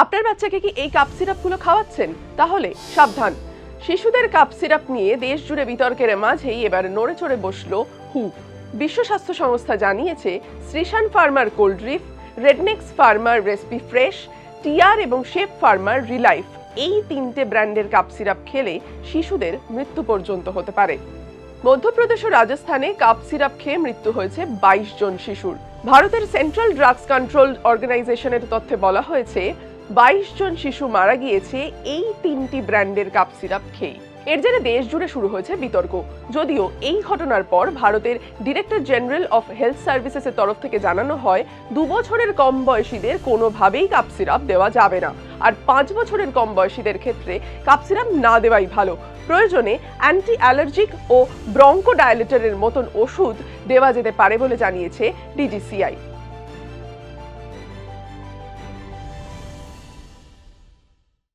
আপনার বাচ্চাকে কি এই কাপ সিরাপগুলো খাওয়াচ্ছেন? তাহলে সাবধান। শিশুদের কাপ সিরাপ নিয়ে দেশ জুড়ে বিতর্কের মাঝেই এবার নড়ে চড়ে বসলো হু। বিশ্ব স্বাস্থ্য সংস্থা জানিয়েছে Sresan pharma Coldrif, Rednex pharma Respifresh, TR এবং শেপ ফার্মার রিলাইফ এই তিনটে ব্র্যান্ডের কাপ সিরাপ খেলে শিশুদের মৃত্যু পর্যন্ত হতে পারে। মধ্যপ্রদেশ ও রাজস্থানে কাপ সিরাপ খেয়ে মৃত্যু হয়েছে 22 জন শিশুর। ভারতের সেন্ট্রাল ড্রাগস কন্ট্রোল অর্গানাইজেশনের তথ্যে বলা হয়েছে 22 জন শিশু মারা গিয়েছে এই তিনটি ব্র্যান্ডের কাপ সিরাপ খেয়ে। এর জেরে দেশ জুড়ে শুরু হয়েছে বিতর্ক। যদিও এই ঘটনার পর ভারতের ডিরেক্টর জেনারেল অফ হেলথ সার্ভিসেসের তরফ থেকে জানানো হয় 2 বছরের কম বয়সীদের কোনোভাবেই কাপ সিরাপ দেওয়া যাবে না, আর 5 বছরের কম বয়সীদের ক্ষেত্রে কাপ সিরাপ না দেওয়াই ভালো। প্রয়োজনে অ্যান্টি অ্যালার্জিক ও ব্রঙ্কোডাইলেটরের মতন ওষুধ দেওয়া যেতে পারে বলে জানিয়েছে ডিজিসিআই।